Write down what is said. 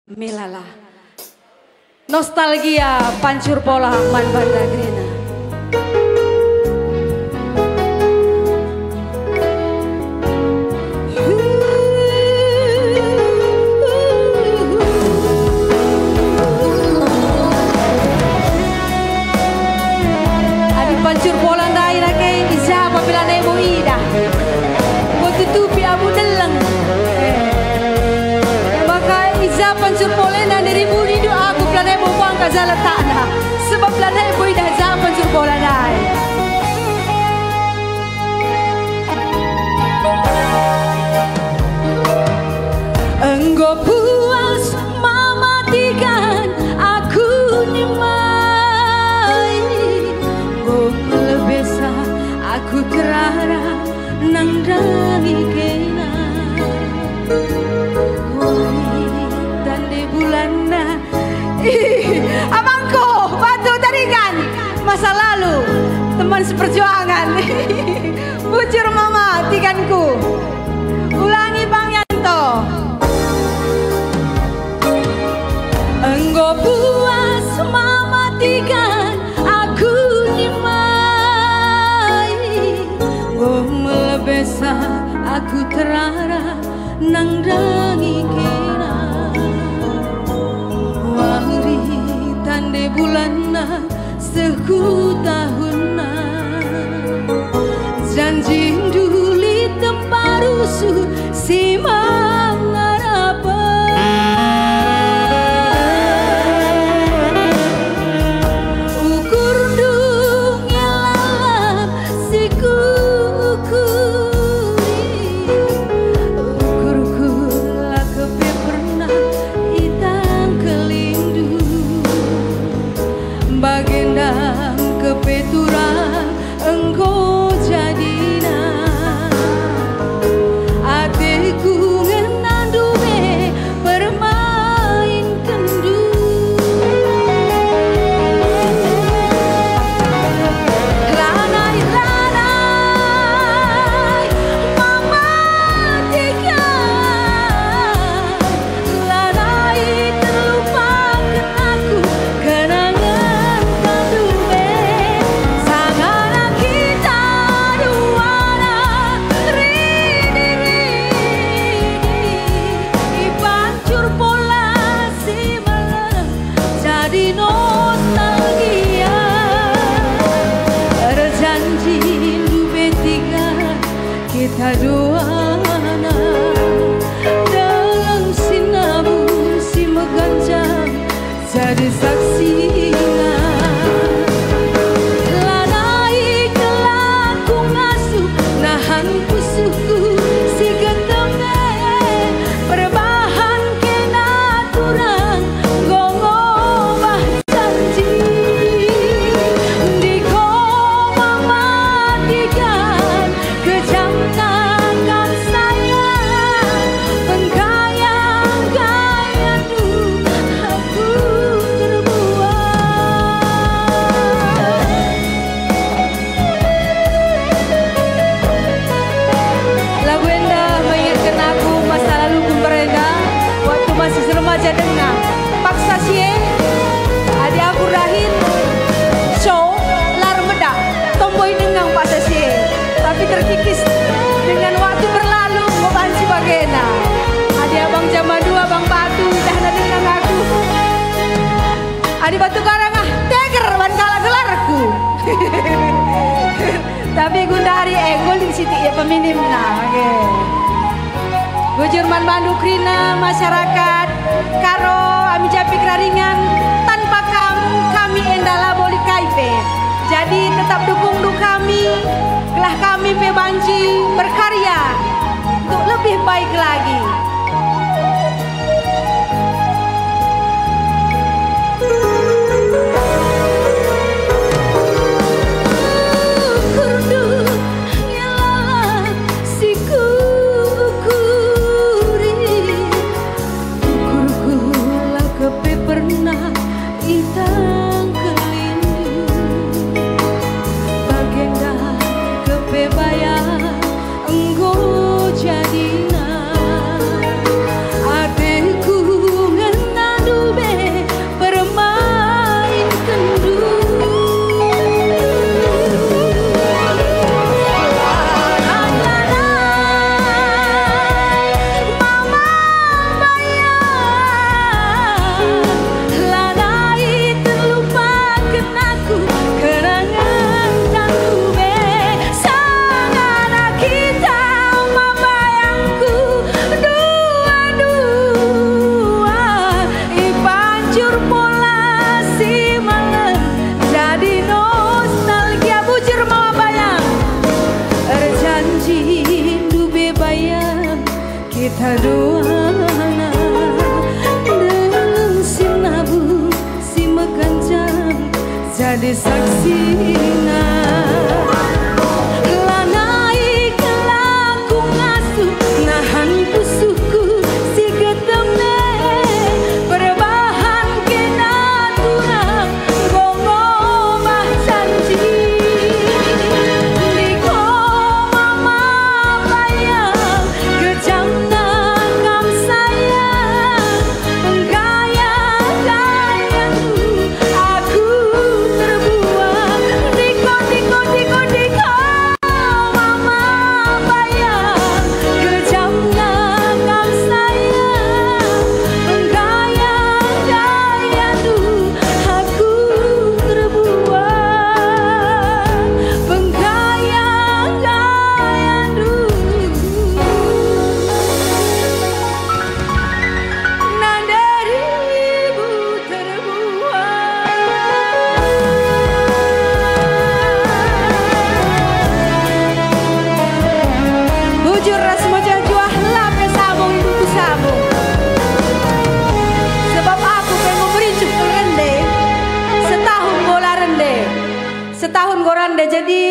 Milala Nostalgia Pancur Pola Man Bandagrina. Adi Pancur Pola ndai nake isa apabila nebo ida. Tutupi abu deleng. Iza Pancur Pola na dirimu hidup aku pelana ibu buang kazala tanah sebab pelana ibu ida za Pancur Pola nai. Engkau puas mematikan aku nyemai, oh lebesa aku terarah nang dangi kena. Abangku, batu taringan masa lalu, teman seperjuangan. Bujur mama tikanku, ulangi Bang Yanto. Engkau puas mematikan aku nyemai, oh melebesa aku terarah nang dangi kena. Tande bulanna seku tahunna janji duli temparusu si mangarapa ukur dungelam siku ukuri ukurku lah kepe pernah itang kelindu bagendang kepeturan engkau jadina hatiku ngenandume bermain kendu lanai mematikan lanai terlupakan aku kenangan di nostalgia berjanji dua tiga kita doana dalam sinabung si meganjang jadi saksinya lanai kelaku ngasuh nahan pusuhku si keteme perbahan kena turang gongo remaja dengar paksa sie adik aku rahim show lar medak tomboy dengang paksa sie tapi terkikis dengan waktu berlalu ngobansi bagena adik abang zaman dua bang batu dah dengang aku adik batu karang teger ban kalah gelarku tapi gundari golin siti ya peminimna Bujurman Mandukrina masyarakat KARO ami japik raringan tanpa kamu kami endala boli kaipe jadi tetap dukung kami gelah kami pebanci berkarya untuk lebih baik lagi. Pernah itang kelindu bagenda kepebayang engkau jadina hatiku ngena saksina lanai kelaku ngasuh nahan kusuku si keteme perubahan kena turang gongo mah janji liko mama bayang kejam nakam sayang penggaya-gaya aku terbuang diko diko diko diko mama bayang kejam nakam sayang penggaya-gaya aku terbuang penggaya-gaya nan darimu terbuang bujur ras mojang juah lape sabung ibuku sabung sebab aku pengen berincuk rende setahun gola rende setahun gorande jadi